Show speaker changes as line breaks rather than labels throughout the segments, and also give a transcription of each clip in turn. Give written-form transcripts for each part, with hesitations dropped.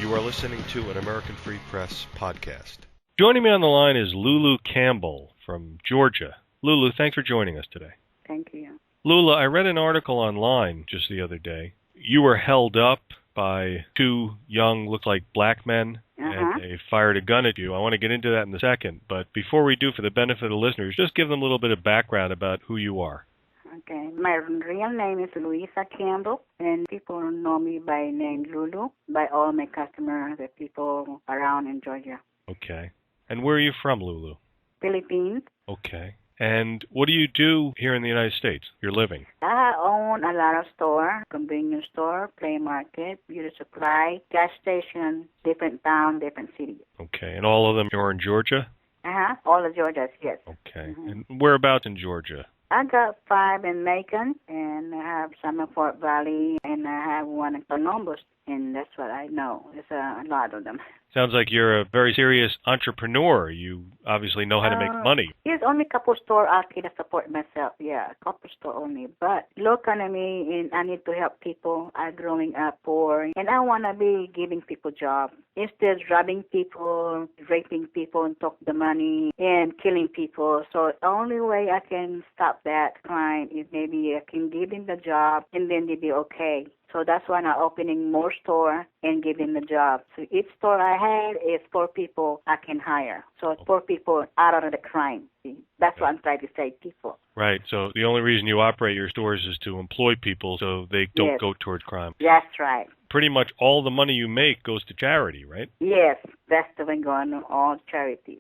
You are listening to an American Free Press podcast. Joining me on the line is Lulu Campbell from Georgia. Lulu, thanks for joining us today.
Thank you.
Lulu, I read an article online just the other day. You were held up by two young, looked like black men, and they fired a gun at you. I want to get into that in a second, but before we do, for the benefit of the listeners, just give them a little bit of background about who you are.
Okay. My real name is Louisa Campbell, and people know me by name Lulu, by all my customers, the people around in Georgia.
Okay. And where are you from, Lulu?
Philippines.
Okay. And what do you do here in the United States? You're living?
I own a lot of stores, convenience store, play market, beauty supply, gas station, different town, different cities.
Okay. And all of them are in Georgia?
All of Georgia, yes.
Okay. And whereabouts in Georgia?
I got 5 in Macon, and I have some in Fort Valley, and I have one in Columbus, and that's what I know. There's a lot of them.
Sounds like you're a very serious entrepreneur. You obviously know how to make money.
There's only a couple stores I can support myself. Yeah, a couple stores only. But look at me, and I need to help people. I'm growing up poor, and I want to be giving people jobs. Instead of robbing people, raping people, and talk the money, and killing people. So the only way I can stop that crime is maybe I can give them the job, and then they'll be okay. So that's why I'm opening more stores and giving the job. So each store I had is 4 people I can hire. So it's 4 people out of the crime. See? That's what I'm trying to say, people.
Right. So the only reason you operate your stores is to employ people so they don't go towards crime.
That's right.
Pretty much all the money you make goes to charity, right?
Yes, that's the one going on all charities.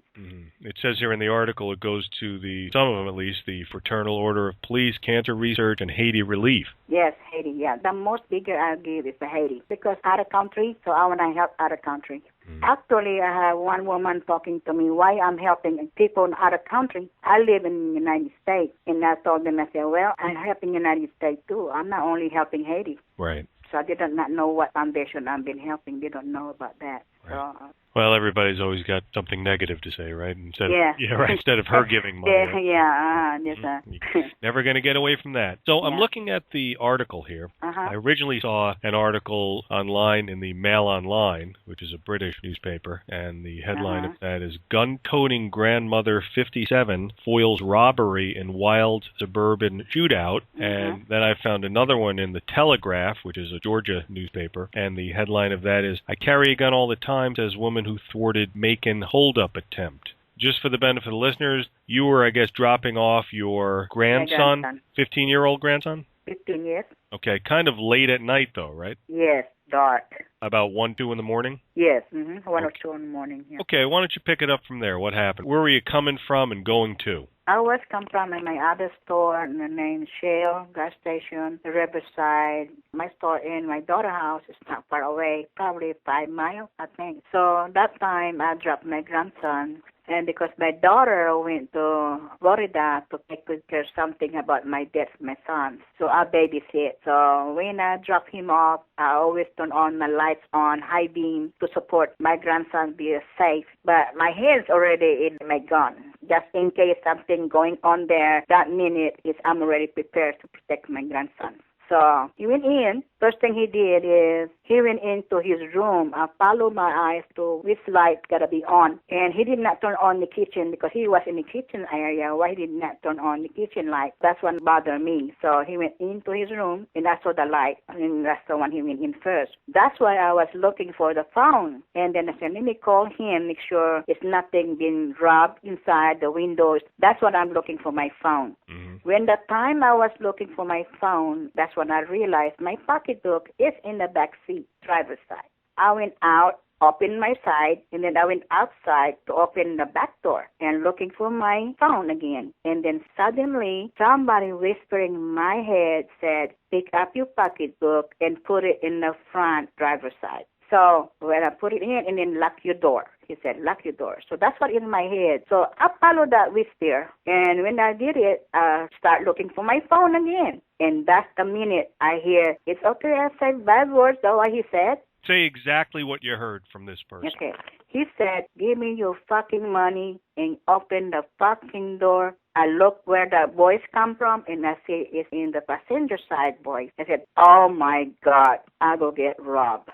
It says here in the article it goes to some of them at least, the Fraternal Order of Police, Cancer Research, and Haiti Relief.
Yes, Haiti, yeah. The most bigger I give is the Haiti because out of country, so I want to help out of country. Actually, I have one woman talking to me why I'm helping people in other country. I live in the United States, and I told them, I said, well, I'm helping the United States too. I'm not only helping Haiti.
Right.
So they did not know what foundation I've been helping. They don't know about that.
Right. So, well, everybody's always got something negative to say, right? Instead of her giving money.
Right?
You're never going to get away from that. So I'm looking at the article here. I originally saw an article online in the Mail Online, which is a British newspaper, and the headline of that is Gun-Toting Grandmother 57 Foils Robbery in Wild Suburban Shootout. And then I found another one in the Telegraph, which is a Georgia newspaper, and the headline of that is I carry a gun all the time, says woman who thwarted Macon holdup attempt. Just for the benefit of the listeners, you were, I guess, dropping off your grandson, 15-year-old grandson?
15 years.
Okay, kind of late at night, though, right?
Yes, dark.
About 1, 2 in the morning?
Yes, 1 or 2 in the morning. Yeah.
Okay, why don't you pick it up from there? What happened? Where were you coming from and going to?
I was come from my other store, the name Shell, gas station, the Riverside. My store in my daughter's house is not far away, probably 5 miles, I think. So that time I dropped my grandson. And because my daughter went to Florida to take good care of something about my death, my son, so I babysit. So when I drop him off, I always turn on the lights on high beam to support my grandson be safe. But my hand's already in my gun. Just in case something going on there, that minute I'm already prepared to protect my grandson. So he went in. First thing he did is he went into his room. I followed my eyes to which light got to be on. And he did not turn on the kitchen because he was in the kitchen area. Why he did not turn on the kitchen light? That's what bothered me. So he went into his room, and I saw the light. And that's the one he went in first. That's why I was looking for the phone. And then I said, let me call him, make sure it's nothing been robbed inside the windows. That's what I'm looking for, my phone. When the time I was looking for my phone, that's when I realized my pocketbook is in the back seat, driver's side. I went out, opened my side, and then I went outside to open the back door and looking for my phone again. And then suddenly, somebody whispering in my head said, pick up your pocketbook and put it in the front driver's side. So when I put it in and then lock your door. He said, lock your door. So that's what in my head. So I followed that whisper. And when I did it, I start looking for my phone again. And that's the minute I hear, it's okay, I said bad words, though, what he said.
Say exactly what you heard from this person.
Okay. He said, give me your fucking money and open the fucking door. I look where the voice come from, and I see it's in the passenger side voice. I said, oh, my God, I will get robbed.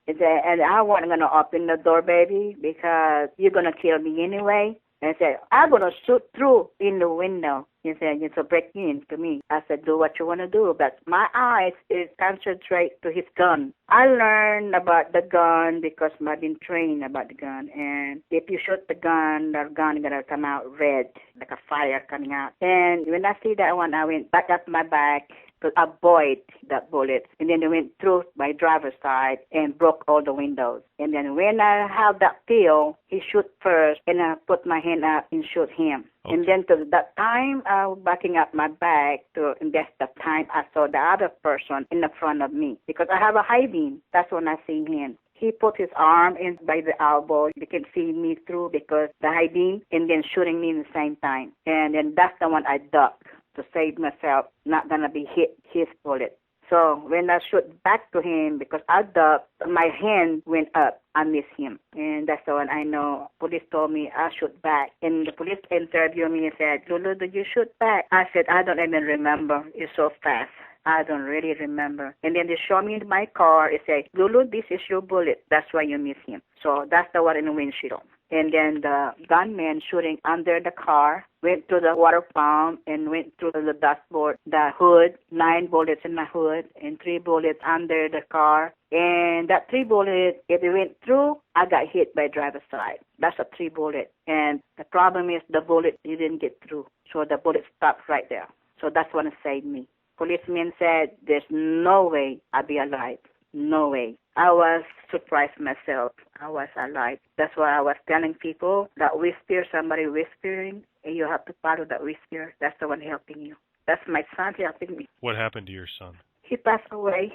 He said, and I wasn't going to open the door, baby, because you're going to kill me anyway. And I said, I'm going to shoot through in the window. He said, it's a break in to me. I said, do what you want to do. But my eyes is concentrate to his gun. I learned about the gun because I've been trained about the gun. And if you shoot the gun is going to come out red, like a fire coming out. And when I see that one, I went back up my back to avoid that bullet. And then they went through my driver's side and broke all the windows. And then when I have that feel, he shoot first, and I put my hand up and shoot him. Okay. And then to that time, I was backing up my back and that's the time I saw the other person in the front of me. Because I have a high beam. That's when I see him. He put his arm in by the elbow. You can see me through because the high beam, and then shooting me in the same time. And then that's the one I ducked to save myself, not going to be hit his bullet. So when I shoot back to him, because I ducked, my hand went up. I missed him. And that's the one I know. Police told me I shoot back. And the police interviewed me and said, Lulu, did you shoot back? I said, I don't even remember. It's so fast. I don't really remember. And then they show me in my car. They say, Lulu, this is your bullet. That's why you miss him. So that's the one in the windshield. And then the gunman shooting under the car went to the water pump and went through the dashboard, the hood, 9 bullets in the hood and 3 bullets under the car. And that 3 bullets, if it went through, I got hit by driver's side. That's a 3 bullet. And the problem is the bullet didn't get through. So the bullet stopped right there. So that's what saved me. Policeman said, there's no way I'll be alive. No way. I was surprised myself. I was alive. That's why I was telling people that whisper, somebody whispering, and you have to follow that whisper. That's the one helping you. That's my son helping me.
What happened to your son?
He passed away.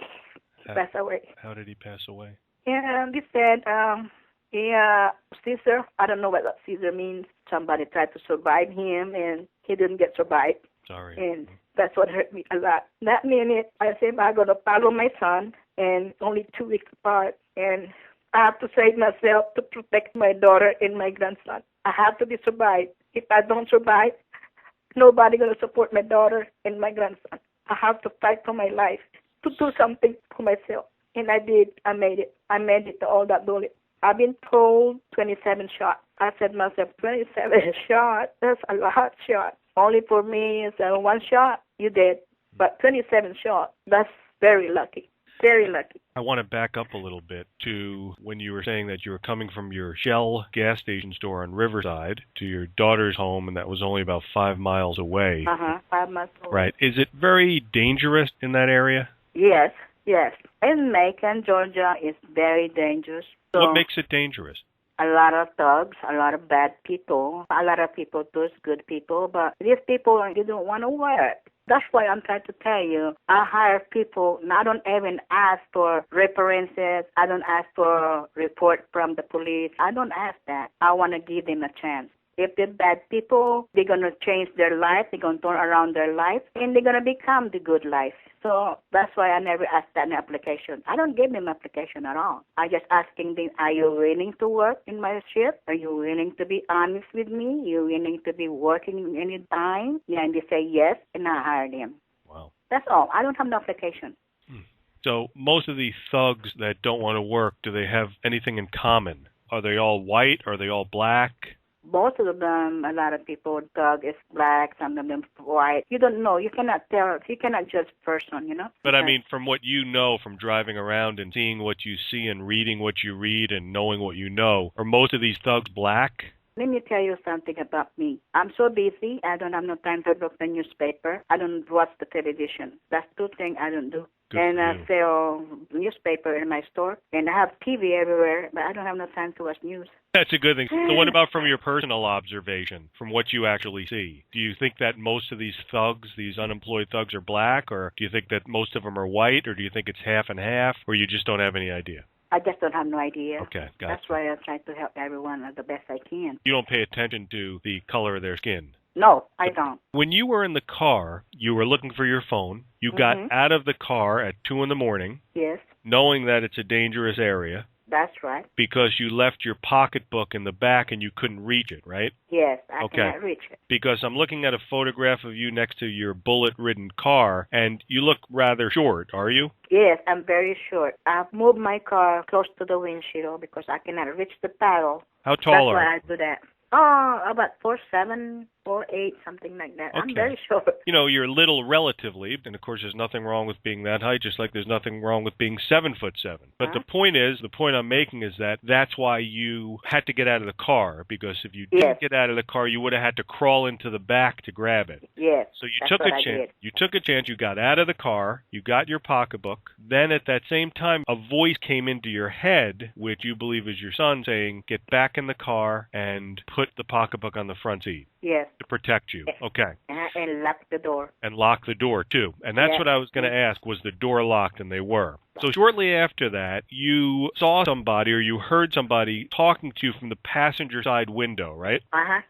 Passed away.
How did he pass away?
Yeah, they said Caesar. I don't know what that Caesar means. Somebody tried to survive him, and he didn't get survived.
Sorry.
And that's what hurt me a lot. That minute, I said, I'm going to follow my son, and only 2 weeks apart. And I have to save myself to protect my daughter and my grandson. I have to be survived. If I don't survive, nobody going to support my daughter and my grandson. I have to fight for my life, to do something for myself. And I did. I made it. I made it to all that bullet. I've been told 27 shots. I said to myself, 27 shots? That's a lot shot. Only for me is 1 shot, you dead. But 27 shots, that's very lucky. Very lucky.
I want to back up a little bit to when you were saying that you were coming from your Shell gas station store on Riverside to your daughter's home, and that was only about 5 miles away.
5 miles away.
Right. Is it very dangerous in that area?
Yes, yes. In Macon, Georgia, it's very dangerous. So
what makes it dangerous?
A lot of thugs, a lot of bad people. A lot of people, those good people, but these people, they don't want to work. That's why I'm trying to tell you, I hire people, and I don't even ask for references. I don't ask for report from the police. I don't ask that. I want to give them a chance. If they're bad people, they're going to change their life. They're going to turn around their life, and they're going to become the good life. So that's why I never ask that in application. I don't give them application at all. I just asking them, are you willing to work in my shift? Are you willing to be honest with me? Are you willing to be working any time? Yeah, and they say yes, and I hire them.
Wow.
That's all. I don't have no application.
So most of these thugs that don't want to work, do they have anything in common? Are they all white? Are they all black?
Most of them, a lot of people, thug is black, some of them white. You don't know. You cannot tell. You cannot judge person, you know.
But I mean, from what you know, from driving around and seeing what you see and reading what you read and knowing what you know, are most of these thugs black?
Let me tell you something about me. I'm so busy. I don't have no time to look at the newspaper. I don't watch the television. That's 2 things I don't do.
Good
and I sell newspaper in my store, and I have TV everywhere, but I don't have no time to watch news.
That's a good thing. So what about from your personal observation, from what you actually see? Do you think that most of these thugs, these unemployed thugs, are black, or do you think that most of them are white, or do you think it's half and half, or you just don't have any idea?
I just don't have no idea.
Okay, gotcha.
That's why I try to help everyone the best I can.
You don't pay attention to the color of their skin?
No, I don't.
When you were in the car, you were looking for your phone. You got out of the car at 2 in the morning.
Yes.
Knowing that it's a dangerous area.
That's right.
Because you left your pocketbook in the back and you couldn't reach it, right?
Yes, I cannot reach it.
Because I'm looking at a photograph of you next to your bullet-ridden car, and you look rather short, are you?
Yes, I'm very short. I've moved my car close to the windshield because I cannot reach the paddle.
How tall are you?
That's why I do that. Oh, about 4'7", 4'8", something like that.
Okay.
I'm very short.
You know, you're little relatively, and of course there's nothing wrong with being that height, just like there's nothing wrong with being 7'7". But the point I'm making is that that's why you had to get out of the car, because if you didn't get out of the car, you would have had to crawl into the back to grab it.
Yes.
So you took a chance. You took a chance. You got out of the car. You got your pocketbook. Then at that same time, a voice came into your head, which you believe is your son, saying, "Get back in the car and put the pocketbook on the front seat."
Yes.
To protect you. Okay.
And lock the door.
And lock the door, too. And that's what I was going to ask, was the door locked? And they were. So shortly after that, you saw somebody or you heard somebody talking to you from the passenger side window, right?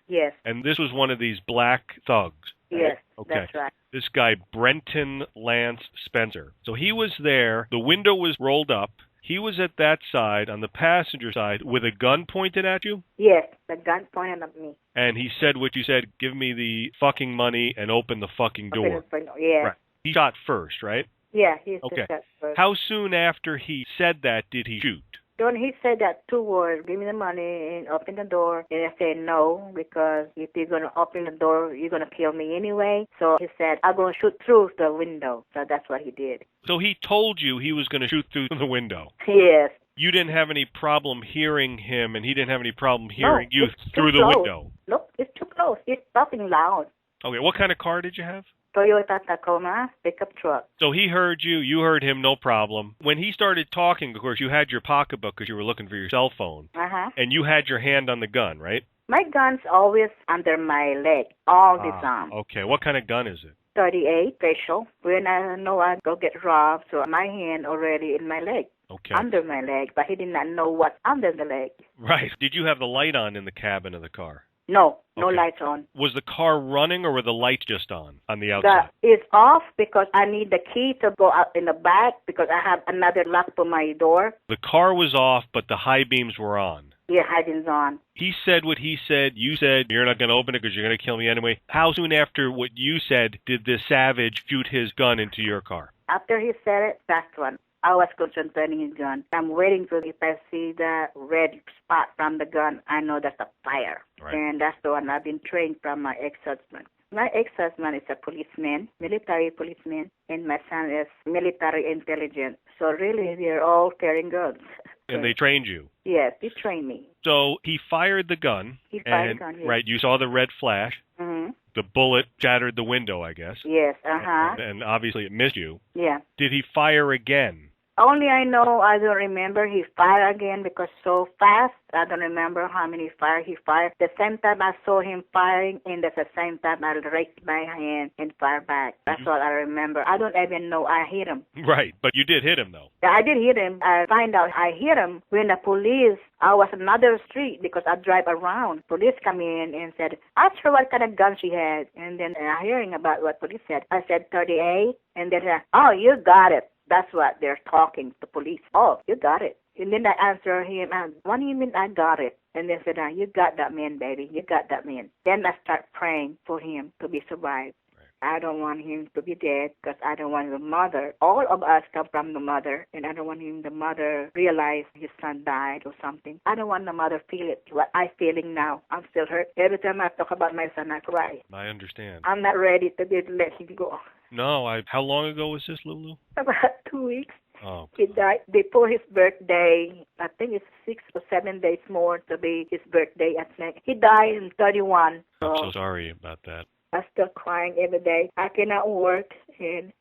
Yes.
And this was one of these black thugs. Right?
Yes,
okay.
That's right.
This guy, Brenton Lance Spencer. So he was there. The window was rolled up. He was at that side, on the passenger side, with a gun pointed at you?
Yes, the gun pointed at me.
And he said what you said, "Give me the fucking money and open the fucking door."
Yeah.
Right. He shot first, right?
Yeah, he
okay.
shot first.
How soon after he said that did he shoot?
When he said that 2 words, "Give me the money and open the door," and I said no, because if you're going to open the door, you're going to kill me anyway. So he said, "I'm going to shoot through the window." So that's what he did.
So he told you he was going to shoot through the window?
Yes.
You didn't have any problem hearing him, and he didn't have any problem hearing you through the window?
Nope, it's too close. It's talking loud.
Okay, what kind of car did you have?
Toyota Tacoma pickup truck.
So he heard you, you heard him, no problem. When he started talking, of course, you had your pocketbook because you were looking for your cell phone. And you had your hand on the gun, right?
My gun's always under my leg, all the time.
Okay, what kind of gun is it?
38 special. When I know I go get robbed, so my hand already in my leg.
Okay.
Under my leg, but he did not know what's under the leg.
Right. Did you have the light on in the cabin of the car?
No, no lights on.
Was the car running or were the lights just on the outside?
It's off because I need the key to go out in the back because I have another lock for my door.
The car was off, but the high beams were on.
Yeah, high beams on.
He said what he said. You said you're not going to open it because you're going to kill me anyway. How soon after what you said did this savage shoot his gun into your car?
After he said it, that's one. I was concentrating his gun. I'm waiting for if I see the red spot from the gun, I know that's a fire.
Right.
And that's the one I've been trained from my ex-husband. My ex-husband is a policeman, military policeman, and my son is military intelligence. So really, we're all carrying guns.
And they trained you?
Yes, he trained me.
So he fired the gun.
He fired the gun, yes.
Right, you saw the red flash.
Mm-hmm.
The bullet shattered the window, I guess.
Yes,
And obviously it missed you.
Yeah.
Did he fire again?
Only I know, I don't remember. He fired again because so fast. I don't remember how many fire he fired. The same time I saw him firing, and at the same time I raised my hand and fired back. That's all I remember. I don't even know I hit him.
Right, but you did hit him, though.
Yeah, I did hit him. I find out I hit him when the police, I was another street because I drive around. Police come in and said, ask her what kind of gun she had. And then hearing about what police said, I said 38. And then, oh, you got it. That's what they're talking to police. Oh, you got it. And then I answer him, what do you mean I got it? And they said, you got that man, baby. You got that man. Then I start praying for him to be survived. Right. I don't want him to be dead because I don't want the mother. All of us come from the mother, and I don't want the mother realize his son died or something. I don't want the mother feel it, what I'm feeling now. I'm still hurt. Every time I talk about my son, I cry.
I understand.
I'm not ready to let him go.
No, how long ago was this, Lulu?
About 2 weeks.
Oh.
He died before his birthday. I think it's 6 or 7 days more to be his birthday. I think he died in 31.
I'm so sorry about that.
I'm still crying every day. I cannot work, and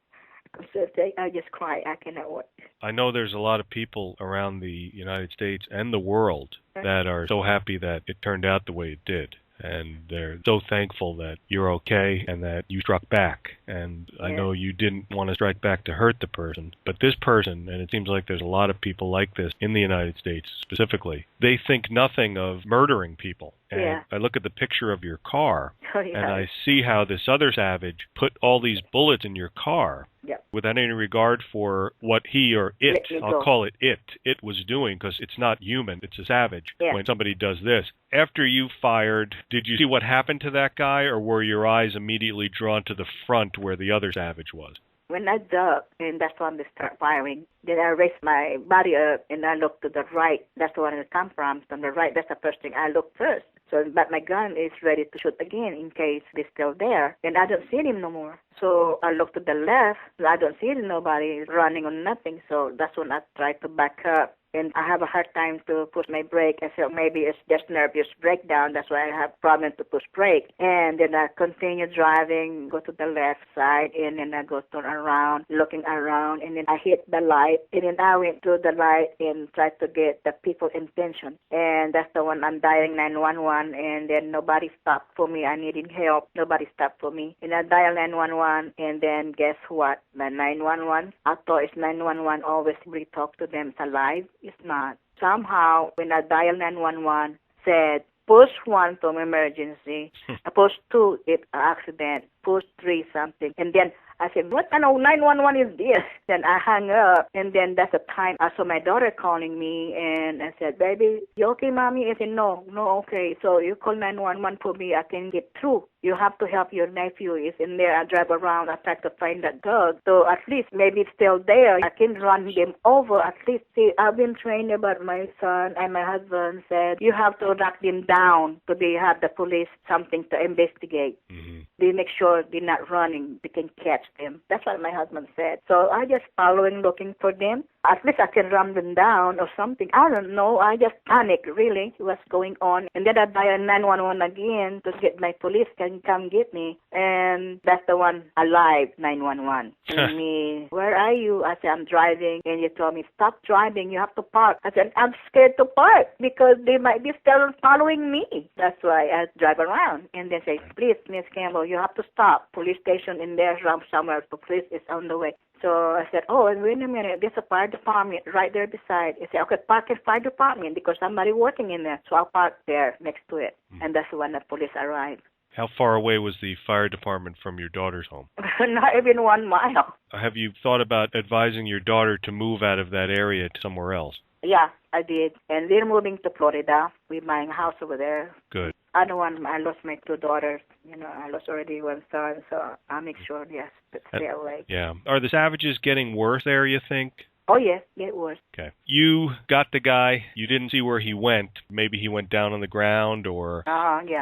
I just cry. I cannot work.
I know there's a lot of people around the United States and the world that are so happy that it turned out the way it did. And they're so thankful that you're okay and that you struck back. And I know you didn't want to strike back to hurt the person, but this person, and it seems like there's a lot of people like this in the United States specifically, they think nothing of murdering people. and I look at the picture of your car,
and
I see how this other savage put all these bullets in your car without any regard for what he or it, I'll call it it was doing, because it's not human, it's a savage when somebody does this. After you fired, did you see what happened to that guy, or were your eyes immediately drawn to the front where the other savage was?
When I ducked, and that's when they start firing, then I raised my body up, and I looked to the right. That's the one it come from. From the right, that's the first thing I looked first. So, but my gun is ready to shoot again in case they're still there. And I don't see him no more. So I look to the left. I don't see nobody running or nothing. So that's when I try to back up. And I have a hard time to push my brake. I said maybe it's just nervous breakdown. That's why I have problem to push brake. And then I continue driving, go to the left side, and then I go turn around, looking around, and then I hit the light. And then I went to the light and tried to get the people's attention. And that's the one I'm dialing 911, and then nobody stopped for me. I needed help. Nobody stopped for me. And I dial 911, and then guess what? The 911, I thought it's 911 always we talk to them. It's alive. It's not. Somehow, when I dial 911, said, push 1 to emergency, push 2 if accident, push 3 something. And then I said, what kind of 911 is this? Then I hung up, and then that's the time I saw my daughter calling me, and I said, baby, you okay, mommy? I said, no, okay. So you call 911 for me, I can get through. You have to help your nephew. He's in there. I drive around. I try to find that dog. So at least maybe it's still there. I can run them over. At least, see, I've been trained about my son, and my husband said, you have to knock them down so they have the police something to investigate. Mm-hmm. They make sure they're not running. They can catch them. That's what my husband said. So I just following, looking for them. At least I can run them down or something. I don't know. I just panicked, really, what's going on. And then I dial 911 again to get my police can come get me. And that's the one alive, 911. And me, where are you? I said, I'm driving. And you told me, stop driving. You have to park. I said, I'm scared to park because they might be still following me. That's why I drive around. And they say, please, Miss Campbell, you have to stop. Police station in there somewhere. The police is on the way. So I said, oh, and wait a minute, there's a fire department right there beside. I said, okay, park in fire department because somebody working in there. So I'll park there next to it. And that's when the police arrived.
How far away was the fire department from your daughter's home?
Not even 1 mile.
Have you thought about advising your daughter to move out of that area to somewhere else?
Yeah, I did. And we're moving to Florida. We're buying a house over there.
Good.
I lost my 2 daughters. I lost already 1 son, so I'll make sure, yes, to stay away.
Yeah. Are the savages getting worse there, you think?
Oh, yes, it was.
Okay. You got the guy. You didn't see where he went. Maybe he went down on the ground or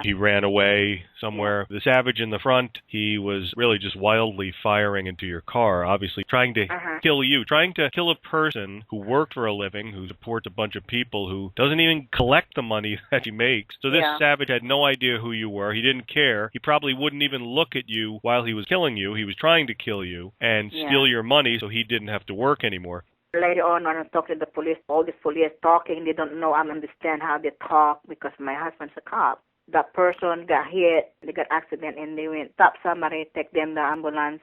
he ran away somewhere. The savage in the front, he was really just wildly firing into your car, obviously trying to kill you, trying to kill a person who worked for a living, who supports a bunch of people, who doesn't even collect the money that he makes. So this savage had no idea who you were. He didn't care. He probably wouldn't even look at you while he was killing you. He was trying to kill you and steal your money so he didn't have to work anymore.
Later on, when I talk to the police, all the police talking, they don't know, I understand how they talk because my husband's a cop. That person got hit, they got accident, and they went stop somebody, take them the ambulance,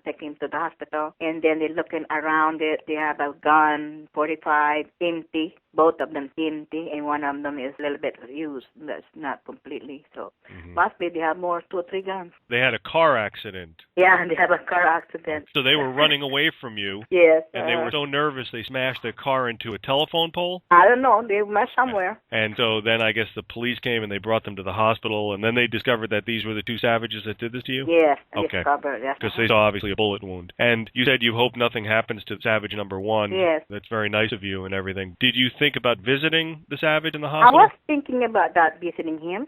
take him to the hospital. And then they're looking around it. They have a gun, 45, empty. Both of them empty, and one of them is a little bit used. That's not completely. So possibly they have more, 2 or 3 guns.
They had a car accident.
Yeah, they have a car accident.
So they were running away from you.
Yes.
And they were so nervous they smashed their car into a telephone pole?
I don't know. They went somewhere.
And so then I guess the police came and they brought them to the hospital, and then they discovered that these were the 2 savages that did this to you?
Yes.
Okay.
Yes.
Because they saw obviously a bullet wound. And you said you hope nothing happens to savage number 1.
Yes.
That's very nice of you and everything. Did you think about visiting the savage in the hospital?
I was thinking about that, visiting him.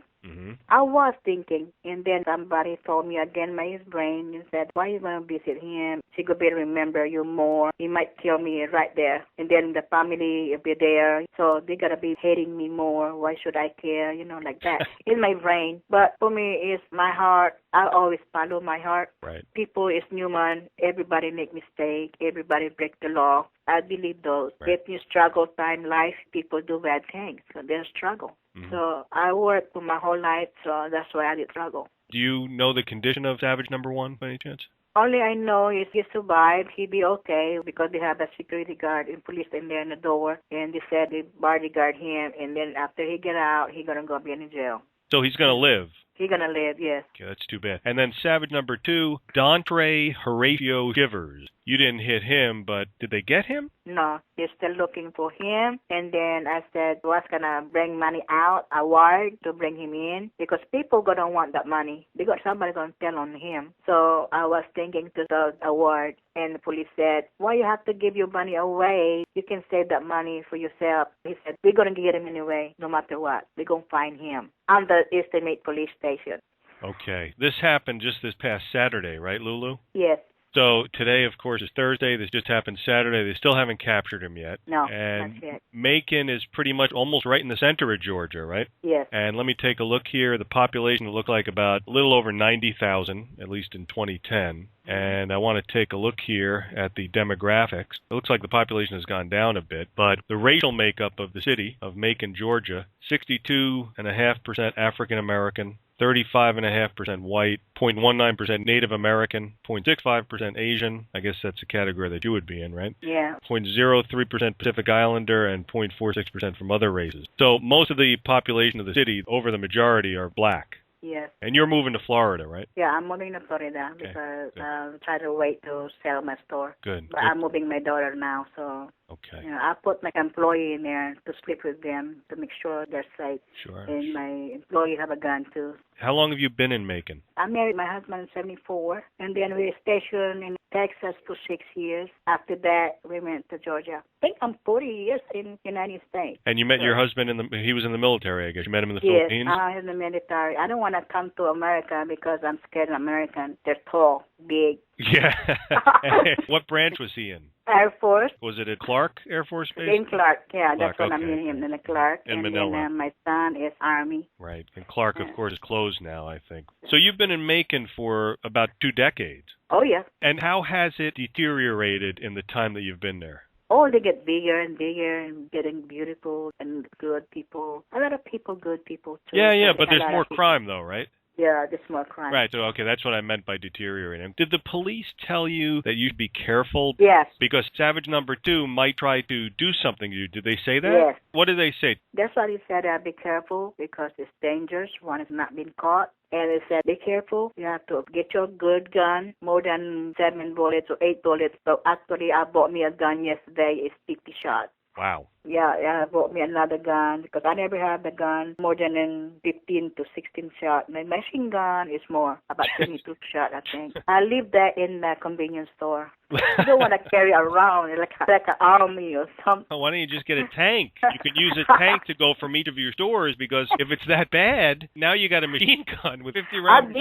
I was thinking, and then somebody told me again, my brain, and said, why you going to visit him? He could be remember you more. He might kill me right there. And then the family will be there, so they got to be hating me more. Why should I care? Like that. In my brain. But for me, it's my heart. I always follow my heart.
Right.
People is human. Everybody make mistake. Everybody break the law. I believe those.
Right.
If you struggle time life, people do bad things. So there's struggle. So I worked for my whole life, so that's why I did struggle.
Do you know the condition of savage number 1 by any chance?
Only I know is he survived. He be okay because they have a security guard and police in there in the door, and they said they bodyguard him, and then after he get out, he gonna go be in jail.
So he's going to live.
He's going to live, yes.
Okay, that's too bad. And then savage number 2, Dontre Horatio Shivers. You didn't hit him, but did they get him?
No, they're still looking for him. And then I said, what's going to bring money out, a ward to bring him in? Because people going to want that money. Because somebody's going to tell on him. So I was thinking to the award. And the police said, why you have to give your money away? You can save that money for yourself. He said, we're going to get him anyway, no matter what. We're going to find him on the Estimate Police Station.
Okay. This happened just this past Saturday, right, Lulu?
Yes.
So today, of course, is Thursday. This just happened Saturday. They still haven't captured him yet.
No,
and
not yet.
Macon is pretty much almost right in the center of Georgia, right?
Yes.
And let me take a look here. The population looked like about a little over 90,000, at least in 2010. And I want to take a look here at the demographics. It looks like the population has gone down a bit, but the racial makeup of the city of Macon, Georgia, 62.5% African American, 35.5% white, 0.19% Native American, 0.65% Asian. I guess that's a category that you would be in, right?
Yeah.
0.03% Pacific Islander, and 0.46% from other races. So most of the population of the city, over the majority, are black.
Yes.
And you're moving to Florida, right?
Yeah, I'm moving to Florida because I'm trying to wait to sell my store.
Good.
But I'm moving my daughter now, so
okay.
I put my employee in there to sleep with them to make sure they're safe.
Sure.
And my employee have a gun too.
How long have you been in Macon?
I married my husband in 1974, and then we were stationed in Texas for 6 years. After that, we went to Georgia. I think I'm 40 years in the United States.
And you met your husband he was in the military, I guess. You met him in the Philippines?
Yes, in the military. I don't want to come to America because I'm scared of Americans. They're tall, big.
Yeah. What branch was he in?
Air Force.
Was it at Clark Air Force Base?
In Clark, yeah.
Clark,
that's what I'm in him, in the Clark.
In
and
Manila.
then my son is Army.
Right. And Clark, of course, is closed now, I think. So you've been in Macon for about 2 decades.
Oh, yeah.
And how has it deteriorated in the time that you've been there?
Oh, they get bigger and bigger and getting beautiful and good people. A lot of people, good people, too.
Yeah, but there's more crime, though, right?
Yeah, there's more crime.
Right, so, okay, that's what I meant by deteriorating. Did the police tell you that you'd be careful?
Yes.
Because savage number 2 might try to do something to you. Did they say that?
Yes.
What did they say?
That's why he said, be careful because it's dangerous. One is not being caught. And they said, be careful. You have to get your good gun, more than 7 bullets or 8 bullets. So actually, I bought me a gun yesterday. It's 50 shots.
Wow.
Yeah, I bought me another gun because I never had the gun more than 15 to 16 shots. My machine gun is more, about 22 shots, I think. I leave that in the convenience store. You don't want to carry around like an army or something.
Why don't you just get a tank? You could use a tank to go from each of your stores because if it's that bad, now you got a machine gun with 50 rounds.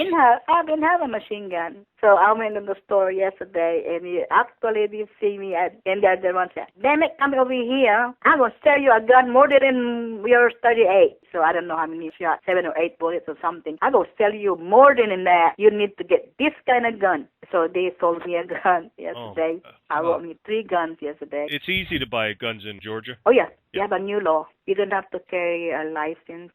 I've been having a machine gun. So I went to the store yesterday and actually they see me and the other one said, damn it, come over here. I'm going to sell you a gun more than yours 38. So I don't know how many shots, 7 or 8 bullets or something. I'm going to sell you more than that. You need to get this kind of gun. So they sold me a gun yesterday. I bought me 3 guns yesterday.
It's easy to buy guns in Georgia?
Oh, yeah. You have a new law. You don't have to carry a license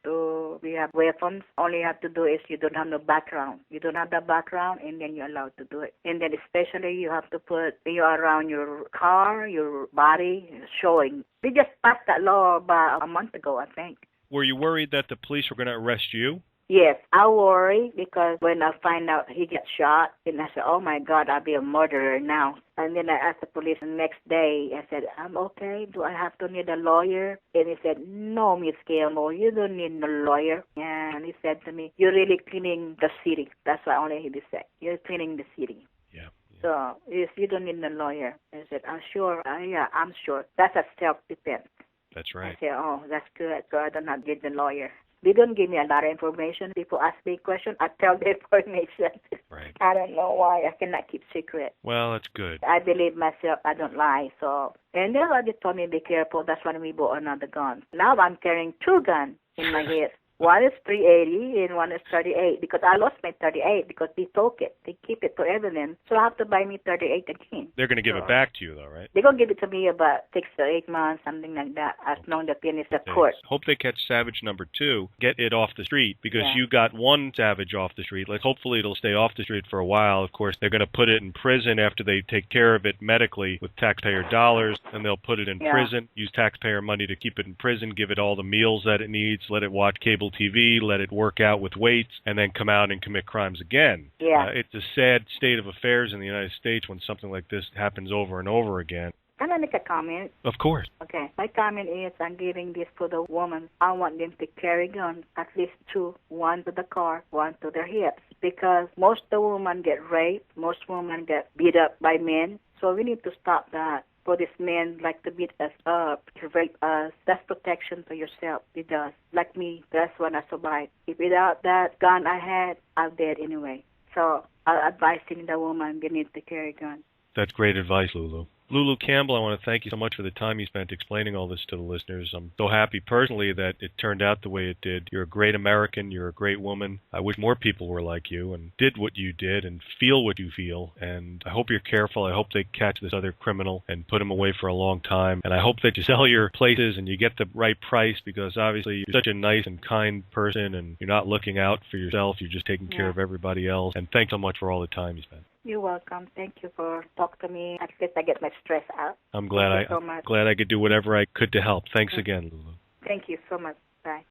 we have weapons. All you have to do is you don't have no background. You don't have the background, and then you're allowed to do it. And then especially you have to put you around your car, your body, showing. They just passed that law about a month ago, I think.
Were you worried that the police were going to arrest you?
Yes, I worry because when I find out he gets shot, and I said, oh my God, I'll be a murderer now. And then I asked the police the next day, I said, I'm okay, do I have to need a lawyer? And he said, no, Miss Gilmore, you don't need no lawyer. And he said to me, you're really cleaning the city. That's what only he said. You're cleaning the city.
Yeah.
So yes, you don't need a lawyer. I said, I'm sure. Yeah, I'm sure. That's a self-defense.
That's right.
I said, oh, that's good. So I don't have to get the lawyer. They don't give me a lot of information. People ask me questions, I tell the information.
Right.
I don't know why. I cannot keep secret.
Well, that's good.
I believe myself. I don't lie. So, and then they told me be careful. That's when we bought another gun. Now I'm carrying 2 guns in my head. One is 380 and one is 38 because I lost my 38 because they took it. They keep it for evidence. So I have to buy me 38 again.
They're going to give it back to you, though, right?
They're going to give it to me about 6 to 8 months, something like that, as long as they finish the court.
Hope they catch savage number 2, get it off the street, because you got one savage off the street. Like, hopefully it'll stay off the street for a while. Of course, they're going to put it in prison after they take care of it medically with taxpayer dollars, and they'll put it in prison, use taxpayer money to keep it in prison, give it all the meals that it needs, let it watch cable cable TV, let it work out with weights, and then come out and commit crimes again.
Yeah.
It's a sad state of affairs in the United States when something like this happens over and over again.
Can I make a comment?
Of course.
Okay. My comment is I'm giving this to the woman. I want them to carry guns, at least two, one to the car, one to their hips. Because most of the women get raped, most women get beat up by men. So we need to stop that. For these men like to beat us up, to rape us, that's protection for yourself. It does. Like me, that's when I survived. If without that gun I had, I'm dead anyway. So I'm advising the woman they need to carry guns.
That's great advice, Lulu. Lulu Campbell, I want to thank you so much for the time you spent explaining all this to the listeners. I'm so happy personally that it turned out the way it did. You're a great American. You're a great woman. I wish more people were like you and did what you did and feel what you feel. And I hope you're careful. I hope they catch this other criminal and put him away for a long time. And I hope that you sell your places and you get the right price, because obviously you're such a nice and kind person and you're not looking out for yourself. You're just taking care of everybody else. And thanks so much for all the time you spent.
You're welcome. Thank you for talking to me. At least I get my stress out.
I'm glad I could do whatever I could to help. Thanks again, Lulu.
Thank you so much. Bye.